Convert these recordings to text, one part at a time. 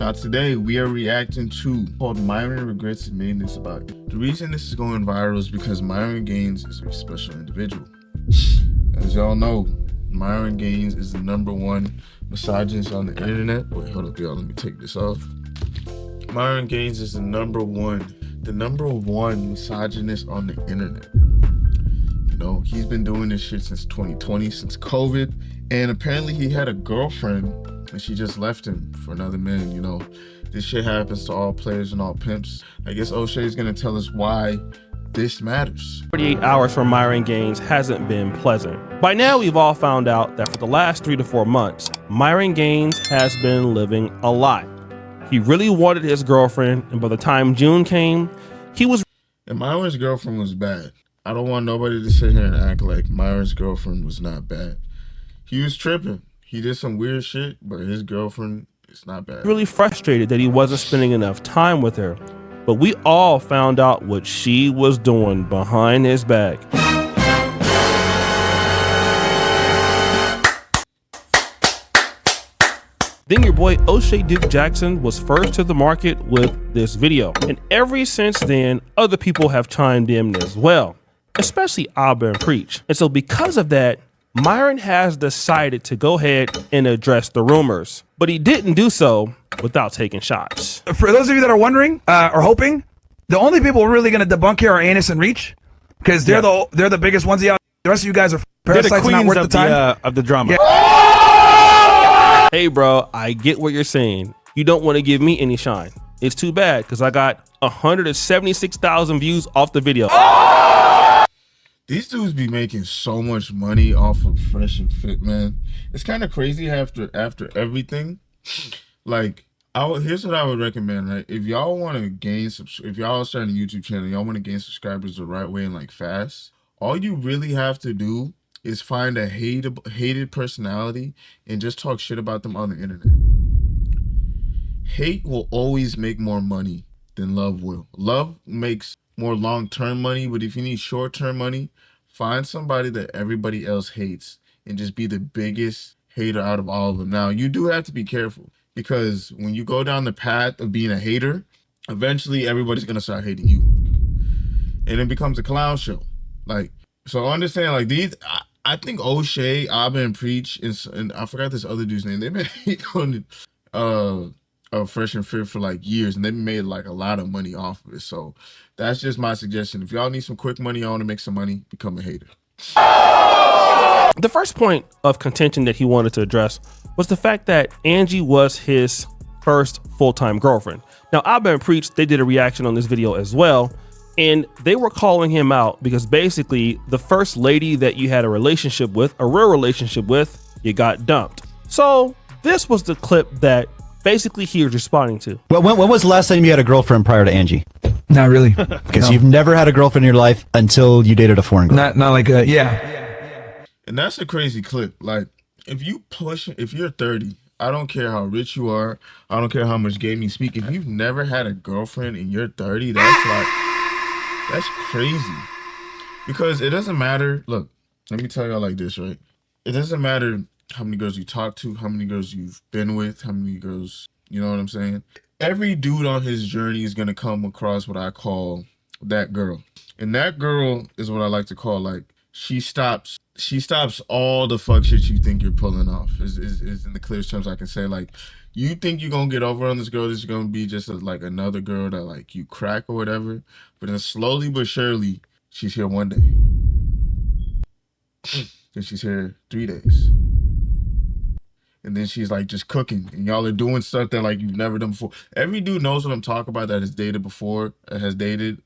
Now today we are reacting to called Myron Regrets Admitting This About You. The reason this is going viral is because Myron Gaines is a special individual. As y'all know, Myron Gaines is the #1 misogynist on the internet. Wait, hold up, y'all. Let me take this off. Myron Gaines is the number one misogynist on the internet. You know, he's been doing this shit since 2020, since COVID, and apparently he had a girlfriend and she just left him for another man. You know, this shit happens to all players and all pimps. I guess O'Shea is gonna tell us why this matters. 48 hours for Myron Gaines hasn't been pleasant. By now, we've all found out that for the last 3 to 4 months, Myron Gaines has been living a lie. He really wanted his girlfriend, and by the time June came, he was... And Myron's girlfriend was bad. I don't want nobody to sit here and act like Myron's girlfriend was not bad. He was tripping. He did some weird shit, but his girlfriend is not bad. Really frustrated that he wasn't spending enough time with her. But we all found out what she was doing behind his back. Then your boy O'Shea Duke Jackson was first to the market with this video. And ever since then, other people have chimed in as well, especially Abba and Preach. And so because of that, Myron has decided to go ahead and address the rumors, but he didn't do so without taking shots. For those of you that are wondering or hoping, the only people really going to debunk here are Anus and Reach, because they're the biggest ones out. The rest of you guys are parasites and not worth the time. Of the drama. Yeah. Hey, bro, I get what you're saying. You don't want to give me any shine. It's too bad because I got 176,000 views off the video. These dudes be making so much money off of Fresh and Fit, man. It's kind of crazy after everything. Like, here's what I would recommend, right? If y'all want to gain, if y'all starting a YouTube channel, y'all want to gain subscribers the right way and like fast, all you really have to do is find a hated personality and just talk shit about them on the internet. Hate will always make more money than love will. Love makes more long-term money, but if you need short-term money, find somebody that everybody else hates and just be the biggest hater out of all of them. Now, you do have to be careful because when you go down the path of being a hater, eventually everybody's gonna start hating you, and it becomes a clown show. Like, so understand, like these, I think O'Shea, Abba, and Preach, and I forgot this other dude's name. They've been hating on Fresh and Fit for like years, and they've made like a lot of money off of it. So that's just my suggestion. If y'all need some quick money, y'all want to make some money, become a hater. The first point of contention that he wanted to address was the fact that Angie was his first full-time girlfriend. Now, Abba and Preach, they did a reaction on this video as well, and they were calling him out because basically the first lady that you had a relationship with, a real relationship with, you got dumped. So this was the clip that basically he was responding to. Well, when was the last time you had a girlfriend prior to Angie? Not really. Because you've never had a girlfriend in your life until you dated a foreign girl. Not like yeah. And that's a crazy clip. Like, if you're 30, I don't care how rich you are, I don't care how much game you speak. If you've never had a girlfriend and you're 30, that's crazy. Because it doesn't matter. Look, let me tell y'all like this, right? It doesn't matter how many girls you talk to, how many girls you've been with, how many girls, you know what I'm saying? Every dude on his journey is gonna come across what I call that girl. And that girl is what I like to call, like, she stops all the fuck shit you think you're pulling off, is in the clearest terms I can say. Like, you think you're gonna get over on this girl, this is gonna be just like another girl that like you crack or whatever, but then slowly but surely, she's here one day. Then she's here 3 days. And then she's like just cooking, and y'all are doing stuff that like you've never done before. Every dude knows what I'm talking about that has dated before, has dated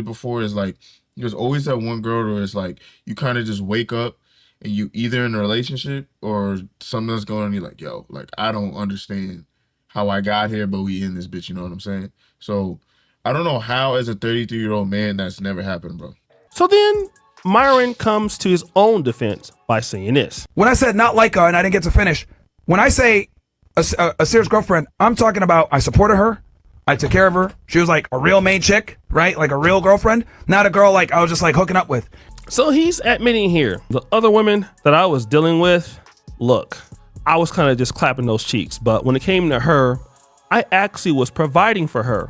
before. Is like, there's always that one girl where it's like you kind of just wake up and you either in a relationship or something that's going on. You're like, yo, like I don't understand how I got here, but we in this bitch. You know what I'm saying? So I don't know how, as a 33-year-old man, that's never happened, bro. So then Myron comes to his own defense by saying this. When I said not like her and I didn't get to finish, when I say a serious girlfriend, I'm talking about I supported her, I took care of her. She was like a real main chick, right? Like a real girlfriend, not a girl like I was just like hooking up with. So he's admitting here, the other women that I was dealing with, look, I was kind of just clapping those cheeks. But when it came to her, I actually was providing for her.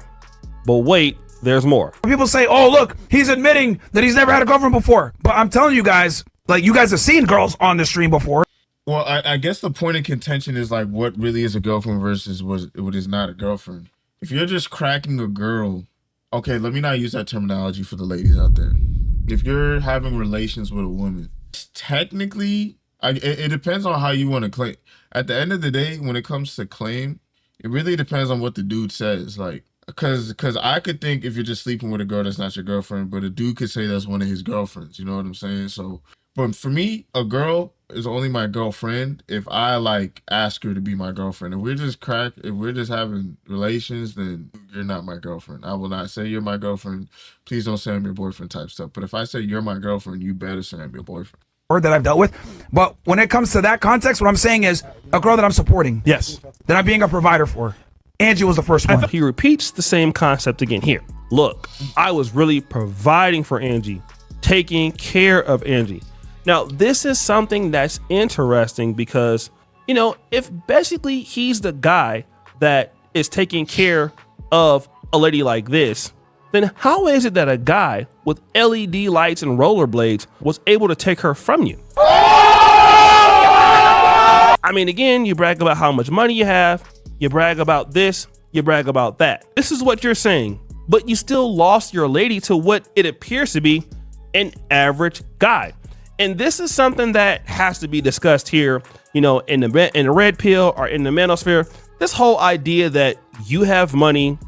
But wait, there's more. People say, oh, look, he's admitting that he's never had a girlfriend before. But I'm telling you guys, like, you guys have seen girls on the stream before. Well, I guess the point of contention is like what really is a girlfriend versus what is not a girlfriend. If you're just cracking a girl, okay, let me not use that terminology for the ladies out there. If you're having relations with a woman, technically, it depends on how you want to claim. At the end of the day, when it comes to claim, it really depends on what the dude says. Like, because I could think if you're just sleeping with a girl that's not your girlfriend, but a dude could say that's one of his girlfriends. You know what I'm saying? So, but for me, a girl is only my girlfriend if I like ask her to be my girlfriend. If we're just having relations, then you're not my girlfriend. I will not say you're my girlfriend. Please don't say I'm your boyfriend type stuff. But if I say you're my girlfriend, you better say I'm your boyfriend. That I've dealt with. But when it comes to that context, what I'm saying is a girl that I'm supporting. Yes. That I'm being a provider for. Angie was the first one. He repeats the same concept again here. Look, I was really providing for Angie, taking care of Angie. Now, this is something that's interesting because, you know, if basically he's the guy that is taking care of a lady like this, then how is it that a guy with LED lights and rollerblades was able to take her from you? I mean, again, you brag about how much money you have, you brag about this, you brag about that. This is what you're saying, but you still lost your lady to what it appears to be an average guy. And this is something that has to be discussed here, you know, in the red pill or in the manosphere. This whole idea that you have money,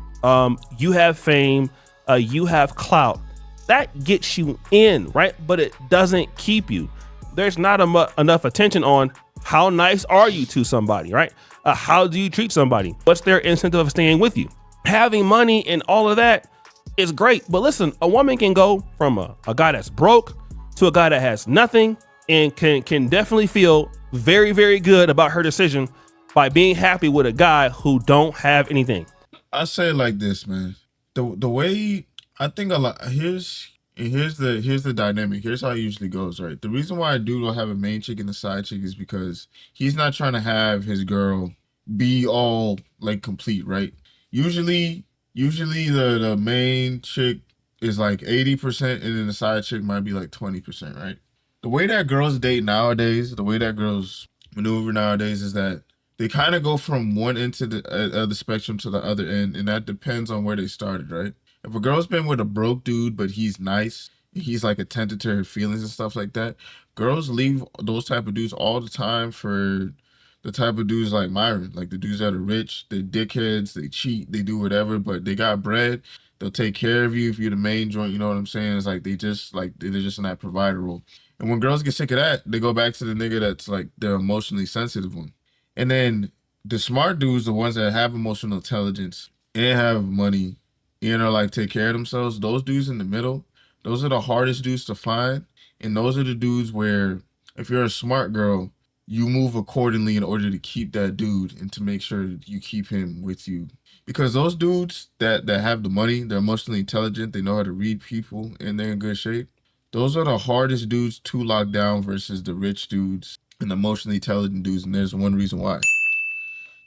you have fame, you have clout, that gets you in, right? But it doesn't keep you. There's not enough attention on how nice are you to somebody, right? How do you treat somebody? What's their incentive of staying with you? Having money and all of that is great. But listen, a woman can go from a guy that's broke to a guy that has nothing and can definitely feel very, very good about her decision by being happy with a guy who don't have anything. I say it like this, man. The way I think a lot here's the dynamic. Here's how it usually goes, right? The reason why a dude will have a main chick and a side chick is because he's not trying to have his girl be all like complete, right? Usually the main chick is like 80% and then the side chick might be like 20%, right? The way that girls date nowadays, the way that girls maneuver nowadays is that they kind of go from one end to the spectrum to the other end, and that depends on where they started, right? If a girl's been with a broke dude, but he's nice, he's like attentive to her feelings and stuff like that, girls leave those type of dudes all the time for the type of dudes like Myron, like the dudes that are rich, they're dickheads, they cheat, they do whatever, but they got bread. They'll take care of you if you're the main joint. You know what I'm saying? It's like they're just in that provider role. And when girls get sick of that, they go back to the nigga that's like the emotionally sensitive one. And then the smart dudes, the ones that have emotional intelligence and have money, you know, like take care of themselves, those dudes in the middle, those are the hardest dudes to find. And those are the dudes where if you're a smart girl, you move accordingly in order to keep that dude and to make sure that you keep him with you. Because those dudes that have the money, they're emotionally intelligent, they know how to read people, and they're in good shape. Those are the hardest dudes to lock down versus the rich dudes and the emotionally intelligent dudes, and there's one reason why.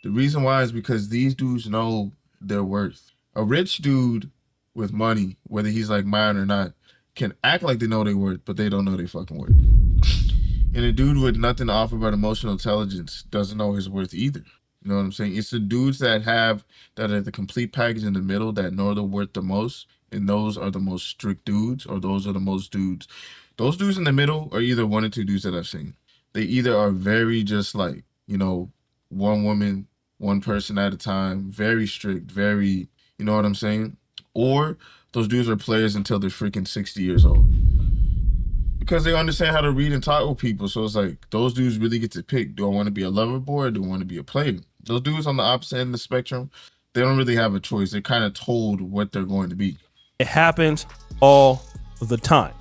The reason why is because these dudes know their worth. A rich dude with money, whether he's like mine or not, can act like they know their worth, but they don't know their fucking worth. And a dude with nothing to offer but emotional intelligence doesn't know his worth either. You know what I'm saying? It's the dudes that are the complete package in the middle that know their worth the most, and those are the most strict dudes, or those are the most dudes. Those dudes in the middle are either one or two dudes that I've seen. They either are very just like, you know, one woman, one person at a time, very strict, very, you know what I'm saying? Or those dudes are players until they're freaking 60 years old. Because they understand how to read and talk with people. So it's like, those dudes really get to pick. Do I want to be a lover boy or do I want to be a player? Those dudes on the opposite end of the spectrum, they don't really have a choice. They're kind of told what they're going to be. It happens all the time.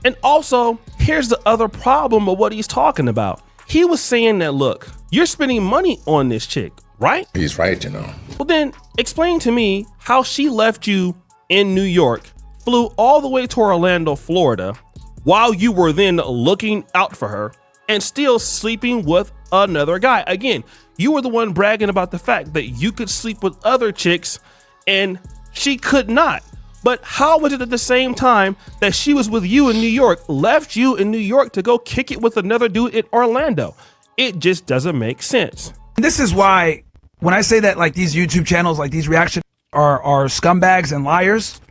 And also, here's the other problem of what he's talking about. He was saying that, look, you're spending money on this chick, right? He's right, you know. Well, then explain to me how she left you in New York, flew all the way to Orlando, Florida, while you were then looking out for her and still sleeping with another guy. Again, You were the one bragging about the fact that you could sleep with other chicks and she could not. But how was it at the same time that she was with you in New York, left you in New York to go kick it with another dude in Orlando? It just doesn't make sense. This is why when I say that like these YouTube channels, like these reaction are scumbags and liars,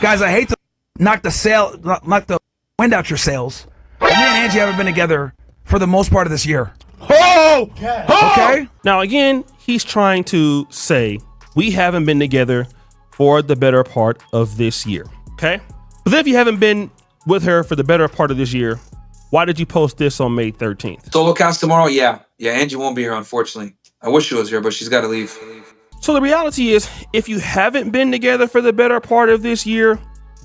guys, I hate to knock the wind out your sails. But me and Angie haven't been together for the most part of this year. Oh! Okay? Now, again, he's trying to say we haven't been together for the better part of this year. Okay? But then if you haven't been with her for the better part of this year, why did you post this on May 13th? Solo cast tomorrow? Yeah, Angie won't be here, unfortunately. I wish she was here, but she's got to leave. So the reality is, if you haven't been together for the better part of this year,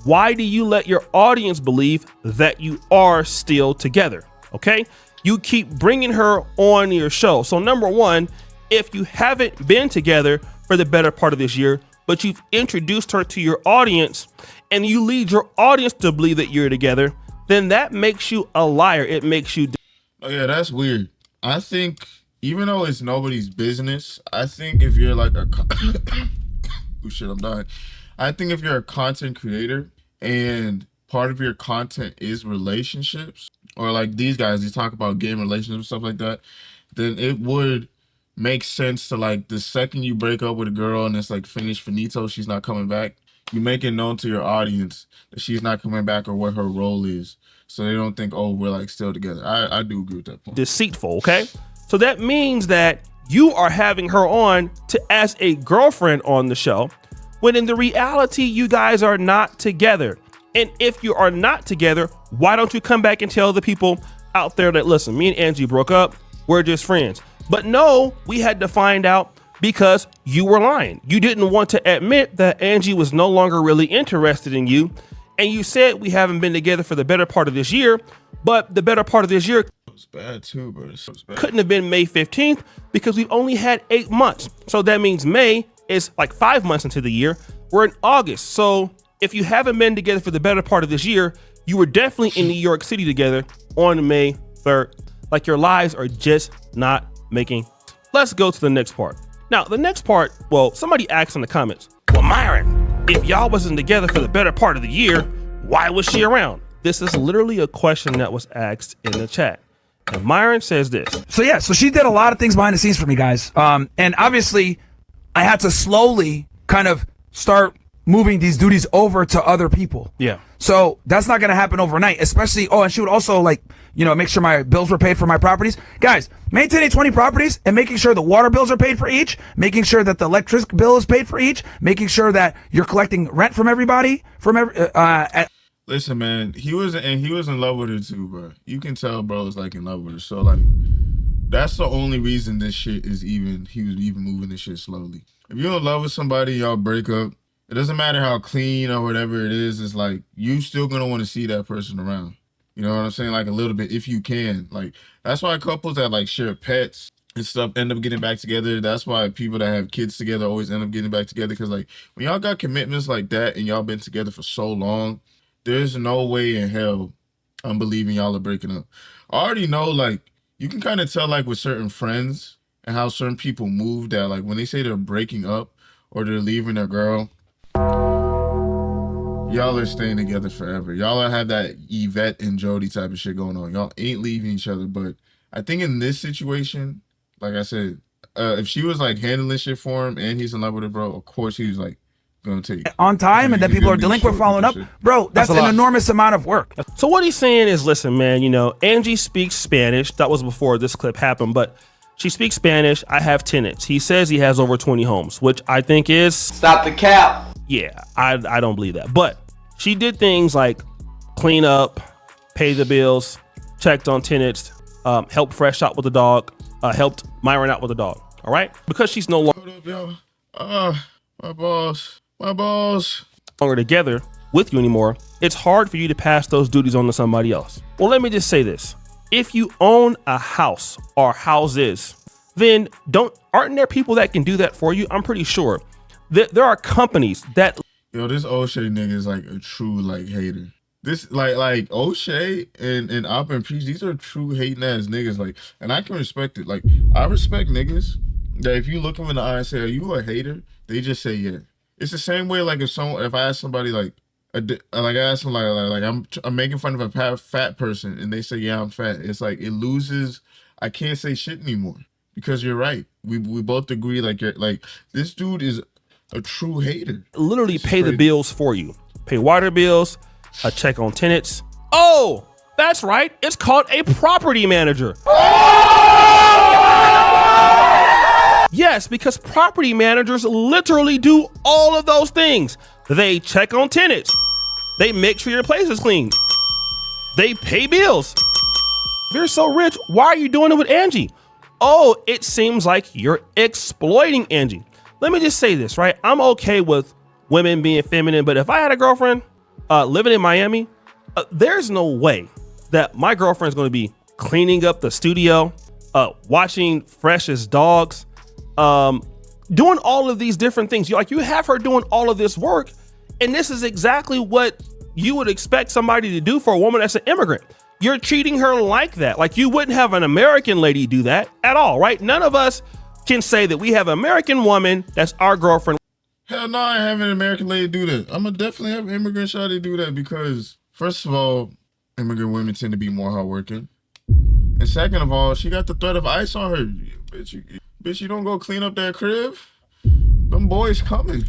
why do you let your audience believe that you are still together? Okay? You keep bringing her on your show. So number one, if you haven't been together for the better part of this year, but you've introduced her to your audience and you lead your audience to believe that you're together, then that makes you a liar. It makes you. Oh yeah, that's weird. I think even though it's nobody's business, I think if you're like a oh shit, I'm dying. I think if you're a content creator and part of your content is relationships, or like these guys, they talk about game relationships and stuff like that, then it would make sense to like the second you break up with a girl and it's like finished finito, she's not coming back, you make it known to your audience that she's not coming back or what her role is, so they don't think, oh, we're like still together. I do agree with that point. Deceitful, okay? So that means that you are having her on to as a girlfriend on the show, when in the reality, you guys are not together. And if you are not together, why don't you come back and tell the people out there that, listen, me and Angie broke up, we're just friends. But no, we had to find out because you were lying. You didn't want to admit that Angie was no longer really interested in you. And you said we haven't been together for the better part of this year, but the better part of this year It's bad too, bro. It's so bad. couldn't have been May 15th because we've only had 8 months. So that means May is like 5 months into the year. We're in August. So if you haven't been together for the better part of this year, you were definitely in New York City together on May 3rd. Like, your lies are just not making. Let's go to the next part. Now, the next part, well, somebody asked in the comments, well, Myron, if y'all wasn't together for the better part of the year, why was she around? This is literally a question that was asked in the chat. And Myron says this. So she did a lot of things behind the scenes for me, guys. And obviously, I had to slowly kind of start moving these duties over to other people. Yeah. So that's not going to happen overnight, especially, and she would also like, make sure my bills were paid for my properties. Guys, maintaining 20 properties and making sure the water bills are paid for each, making sure that the electric bill is paid for each, making sure that you're collecting rent from everybody, Listen, man, he was in love with her too, bro. You can tell bro is like in love with her. So like, that's the only reason this shit is he was even moving this shit slowly. If you're in love with somebody, y'all break up, it doesn't matter how clean or whatever it is, it's like, you still gonna want to see that person around. You know what I'm saying? Like, a little bit, if you can. Like, that's why couples that like share pets and stuff end up getting back together. That's why people that have kids together always end up getting back together. Because like, when y'all got commitments like that and y'all been together for so long, there's no way in hell I'm believing y'all are breaking up. I already know, like, you can kind of tell like with certain friends and how certain people move, that like when they say they're breaking up or they're leaving their girl, y'all are staying together forever. Y'all have that Yvette and Jody type of shit going on. Y'all ain't leaving each other. But I think in this situation, like I said, if she was like handling shit for him and he's in love with her, bro, of course he was like gonna take on time, and then people are delinquent following up. Bro, that's an enormous amount of work. So what he's saying is, listen, man, Angie speaks Spanish. That was before this clip happened, but she speaks Spanish. I have tenants. He says he has over 20 homes, which I think is... Stop the cap. Yeah, I don't believe that. But she did things like clean up, pay the bills, checked on tenants, helped Fresh out with the dog, helped Myron out with the dog. All right? Because she's no longer... Hold up, y'all. My balls. Longer together with you anymore, it's hard for you to pass those duties on to somebody else. Well, let me just say this. If you own a house or houses, then aren't there people that can do that for you? I'm pretty sure. There are companies that... Yo, this O'Shea nigga is like a true like hater. This like O'Shea and Op and Preach, these are true hating ass niggas. Like, and I can respect it. Like, I respect niggas that if you look them in the eye and say, "Are you a hater?" They just say, "Yeah." It's the same way. Like if I ask somebody like I ask them like I'm making fun of a fat person and they say, "Yeah, I'm fat." It's like it loses. I can't say shit anymore because you're right. We both agree. Like you're like this dude is a true hater. Literally It's pay the crazy. bills for you. Pay water bills, a check on tenants. Oh, that's right. It's called a property manager. Yes, because property managers literally do all of those things. They check on tenants. They make sure your place is clean. They pay bills. If you're so rich, why are you doing it with Angie? Oh, it seems like you're exploiting Angie. Let me just say this, right? I'm okay with women being feminine, but if I had a girlfriend living in Miami, there's no way that my girlfriend's going to be cleaning up the studio, watching Fresh's dogs, doing all of these different things. You have her doing all of this work, and this is exactly what you would expect somebody to do for a woman that's an immigrant. You're treating her like that. Like you wouldn't have an American lady do that at all, right? None of us can say that we have an American woman that's our girlfriend. Hell no, I have an American lady do that. I'm gonna definitely have an immigrant shawty do that because first of all, immigrant women tend to be more hardworking, and second of all, she got the threat of ICE on her. Bitch, you don't go clean up that crib. Them boys coming,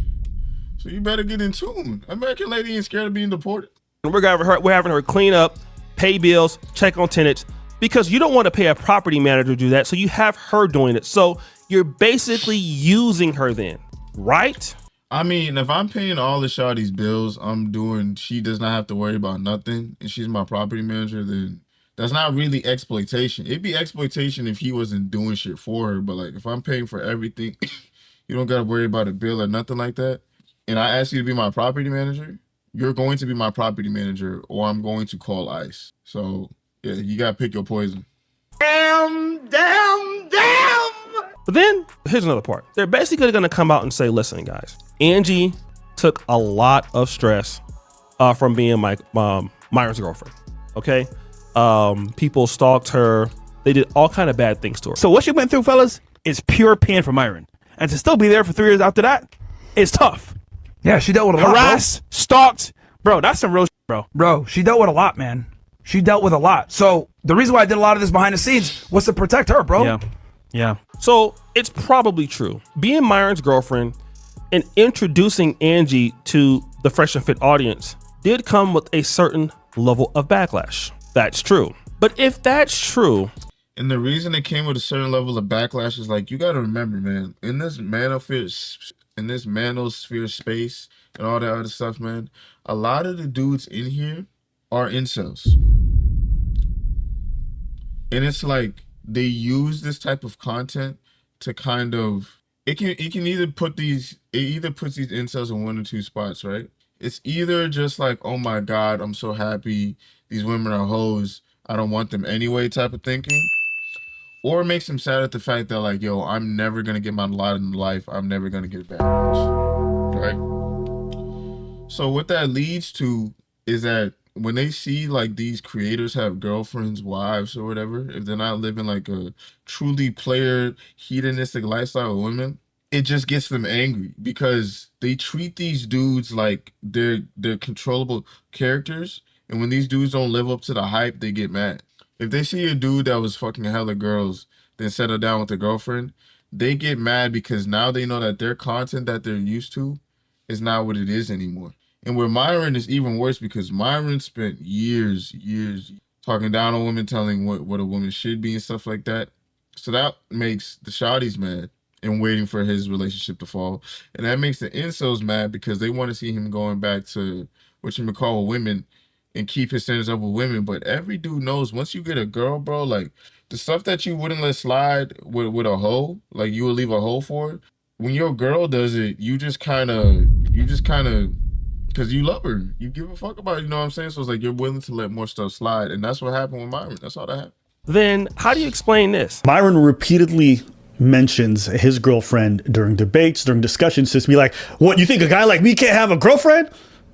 so you better get in tune. American lady ain't scared of being deported. We're having her clean up, pay bills, check on tenants, because you don't want to pay a property manager to do that. So you have her doing it. So you're basically using her then, right? I mean, if I'm paying all the shawty's bills, she does not have to worry about nothing, and she's my property manager, then that's not really exploitation. It'd be exploitation if he wasn't doing shit for her, but like if I'm paying for everything, you don't gotta worry about a bill or nothing like that, and I ask you to be my property manager, you're going to be my property manager or I'm going to call ICE. So yeah, you gotta pick your poison. But then here's another part. They're basically going to come out and say, listen, guys, Angie took a lot of stress from being Myron's girlfriend. Okay. People stalked her. They did all kind of bad things to her. So what she went through, fellas, is pure pain for Myron. And to still be there for 3 years after that, it's tough. Yeah, she dealt with a lot. Harassed, stalked. Bro, that's some real shit, bro. Bro, she dealt with a lot, man. She dealt with a lot. So the reason why I did a lot of this behind the scenes was to protect her, bro. Yeah. Yeah. So it's probably true. Being Myron's girlfriend and introducing Angie to the Fresh and Fit audience did come with a certain level of backlash. That's true. But if that's true, and the reason it came with a certain level of backlash is like, you got to remember, man, in this manosphere space and all that other stuff, man, a lot of the dudes in here are incels. And it's like they use this type of content to kind of it either puts these incels in one or two spots, right? It's either just like, oh my God, I'm so happy these women are hoes, I don't want them anyway type of thinking. Or it makes them sad at the fact that like, yo, I'm never gonna get my lot in life, I'm never gonna get back, right? So what that leads to is that when they see like these creators have girlfriends, wives, or whatever, if they're not living like a truly player hedonistic lifestyle with women, it just gets them angry because they treat these dudes like they're controllable characters, and when these dudes don't live up to the hype, they get mad. If they see a dude that was fucking hella girls, then settle down with a girlfriend, they get mad because now they know that their content that they're used to is not what it is anymore. And where Myron is even worse because Myron spent years talking down on women, telling what a woman should be and stuff like that. So that makes the shawties mad and waiting for his relationship to fall. And that makes the incels mad because they want to see him going back to what you would call women and keep his standards up with women. But every dude knows once you get a girl, bro, like the stuff that you wouldn't let slide with a hoe, like you would leave a hoe for, when your girl does it, you just kind of, because you love her, you give a fuck about it, you know what I'm saying? So it's like you're willing to let more stuff slide, and that's what happened with Myron. That's all that happened. then how do you explain this? Myron repeatedly mentions his girlfriend during debates, during discussions, just be like, what, you think a guy like me can't have a girlfriend?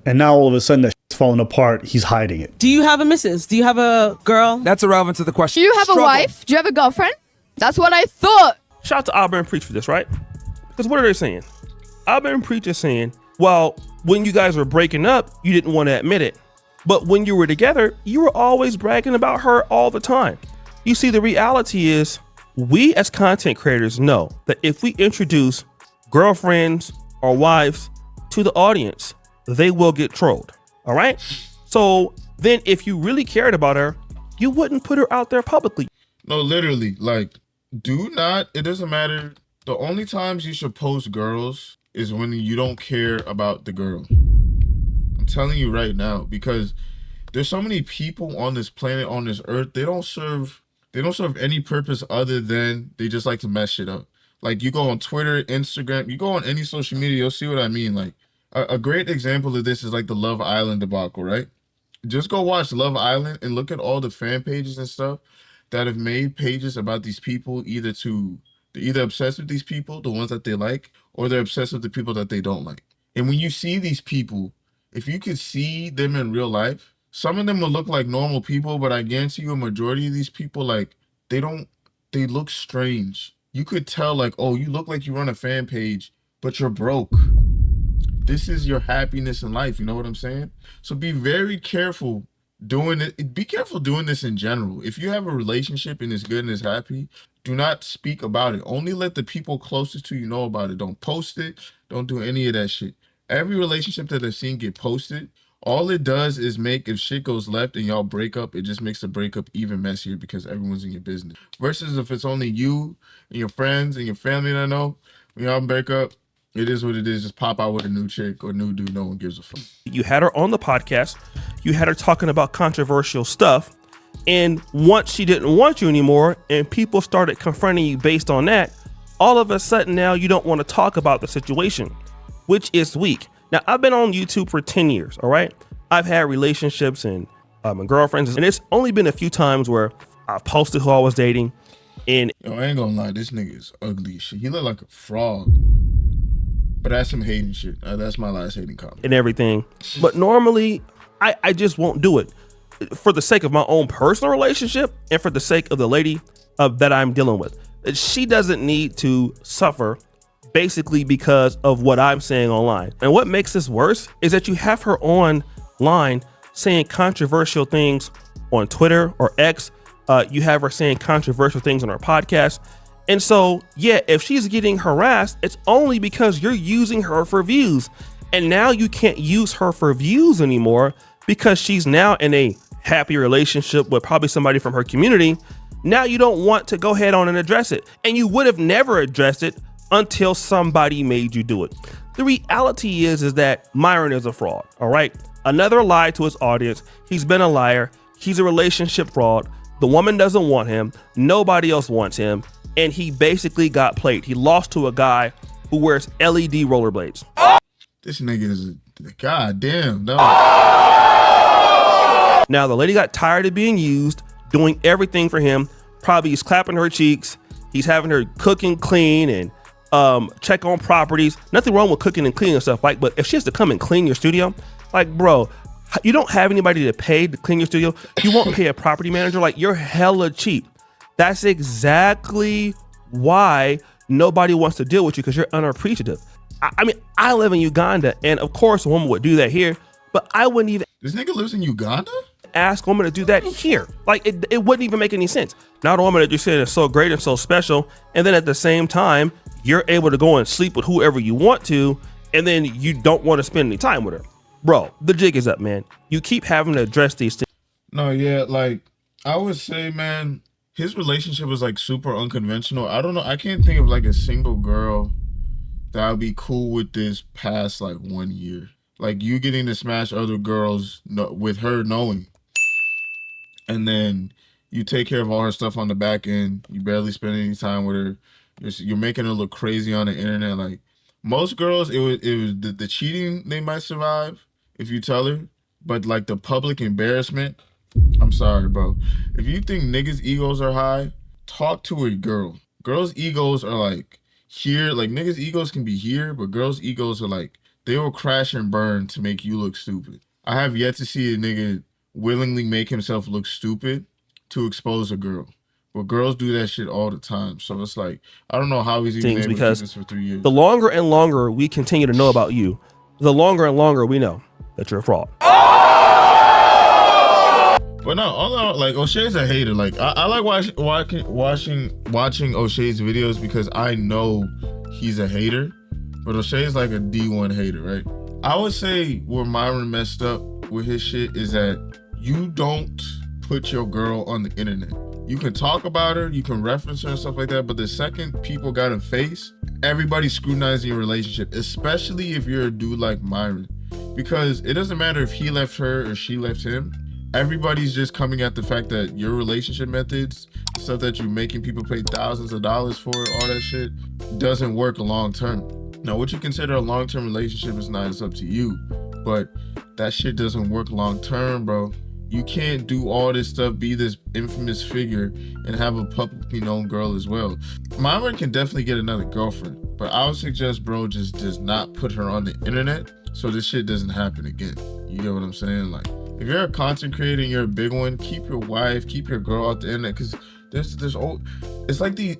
And now all of a sudden that shit's falling apart, he's hiding it. Do you have a missus? Do you have a girl? That's irrelevant to the question. Do you have a wife? Do you have a girlfriend? That's what I thought. Shout out to Auburn Preach for this, right? Because what are they saying? Auburn Preach is saying, well, when you guys were breaking up, you didn't want to admit it. But when you were together, you were always bragging about her all the time. You see, the reality is we as content creators know that if we introduce girlfriends or wives to the audience, they will get trolled. All right. So then if you really cared about her, you wouldn't put her out there publicly. No, literally, like, it doesn't matter. The only times you should post girls is when you don't care about the girl. I'm telling you right now, because there's so many people on this planet, on this earth, they don't serve any purpose other than they just like to mess shit up. Like, you go on Twitter, Instagram, you go on any social media, you'll see what I mean. Like, a great example of this is like the Love Island debacle, right? Just go watch Love Island and look at all the fan pages and stuff that have made pages about these people. They're either obsessed with these people, the ones that they like, or they're obsessed with the people that they don't like. And when you see these people, if you could see them in real life, some of them will look like normal people, but I guarantee you a majority of these people, like, they look strange. You could tell, like, oh, you look like you run a fan page, but you're broke. This is your happiness in life. You know what I'm saying? So be very careful doing it. Be careful doing this in general. If you have a relationship and it's good and it's happy, do not speak about it. Only let the people closest to you know about it. Don't post it. Don't do any of that shit. Every relationship that I've seen get posted, all it does is make, if shit goes left and y'all break up, it just makes the breakup even messier because everyone's in your business. Versus if it's only you and your friends and your family that know, when y'all break up, it is what it is. Just pop out with a new chick or new dude. No one gives a fuck. You had her on the podcast. You had her talking about controversial stuff. And once she didn't want you anymore and people started confronting you based on that, all of a sudden now you don't want to talk about the situation, which is weak. Now, I've been on YouTube for 10 years, all right? I've had relationships and girlfriends, and it's only been a few times where I've posted who I was dating. And yo, I ain't gonna lie, this nigga is ugly as shit. He look like a frog. But that's some hating shit. That's my last hating comment. And everything. But normally, I just won't do it for the sake of my own personal relationship and for the sake of the lady that I'm dealing with. She doesn't need to suffer basically because of what I'm saying online. And what makes this worse is that you have her online saying controversial things on Twitter or X. You have her saying controversial things on her podcast. And so, yeah, if she's getting harassed, it's only because you're using her for views. And now you can't use her for views anymore because she's now in a happy relationship with probably somebody from her community. Now you don't want to go ahead on and address it. And you would have never addressed it until somebody made you do it. The reality is that Myron is a fraud, all right? Another lie to his audience. He's been a liar. He's a relationship fraud. The woman doesn't want him. Nobody else wants him. And he basically got played. He lost to a guy who wears LED rollerblades. This nigga is goddamn. No. Now, the lady got tired of being used, doing everything for him. Probably he's clapping her cheeks. He's having her cook and clean and check on properties. Nothing wrong with cooking and cleaning and stuff, like, but if she has to come and clean your studio, like, bro, you don't have anybody to pay to clean your studio. You won't pay a property manager. Like, you're hella cheap. That's exactly why nobody wants to deal with you, because you're unappreciative. I mean, I live in Uganda, and of course a woman would do that here, but I wouldn't even This nigga lives in Uganda? ask a woman to do that here. Like, it wouldn't even make any sense. Not a woman that you're saying is so great and so special, and then at the same time, you're able to go and sleep with whoever you want to, and then you don't want to spend any time with her. Bro, the jig is up, man. You keep having to address these things. No, yeah, like, I would say, man, his relationship was like super unconventional. I don't know. I can't think of like a single girl that would be cool with this past like 1 year. Like, you getting to smash other girls with her knowing. And then you take care of all her stuff on the back end. You barely spend any time with her. You're making her look crazy on the internet. Like, most girls, it was the cheating they might survive if you tell her. But like the public embarrassment, I'm sorry, bro. If you think niggas' egos are high, talk to a girl. Girls' egos are like here. Like, niggas' egos can be here, but girls' egos are like, they will crash and burn to make you look stupid. I have yet to see a nigga willingly make himself look stupid to expose a girl. But girls do that shit all the time. So it's like, I don't know how he's even Things able to because keep this for 3 years. the longer and longer we continue to know about you, the longer and longer we know that you're a fraud. But no, all in all, like O'Shea's a hater. Like I like watching O'Shea's videos because I know he's a hater. But O'Shea's like a D1 hater, right? I would say where Myron messed up with his shit is that you don't put your girl on the internet. You can talk about her, you can reference her and stuff like that, but the second people got a face, everybody's scrutinizing your relationship, especially if you're a dude like Myron. Because it doesn't matter if he left her or she left him. Everybody's just coming at the fact that your relationship methods, the stuff that you're making people pay thousands of dollars for, all that shit, doesn't work long term. Now, what you consider a long-term relationship is not, it's up to you. But that shit doesn't work long term, bro. You can't do all this stuff, be this infamous figure, and have a publicly known girl as well. Myron can definitely get another girlfriend, but I would suggest, bro, just does not put her on the internet so this shit doesn't happen again. You get what I'm saying? Like, if you're a content creator and you're a big one, keep your wife, keep your girl out the internet, because it's like these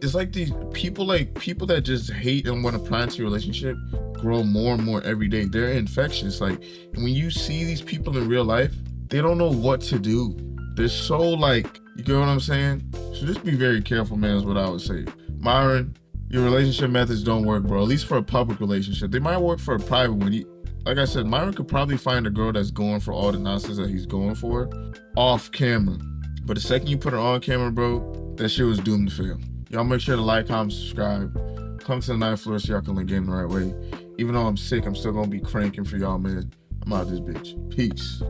people that just hate and want to pry into your relationship grow more and more every day. They're infectious. Like, when you see these people in real life, they don't know what to do. They're so like, you get what I'm saying? So just be very careful, man, is what I would say. Myron, your relationship methods don't work, bro. At least for a public relationship. They might work for a private one. Like I said, Myron could probably find a girl that's going for all the nonsense that he's going for off camera. But the second you put her on camera, bro, that shit was doomed to fail. Y'all make sure to like, comment, subscribe. Come to the 9th floor so y'all can learn game the right way. Even though I'm sick, I'm still gonna be cranking for y'all, man. I'm out this bitch. Peace.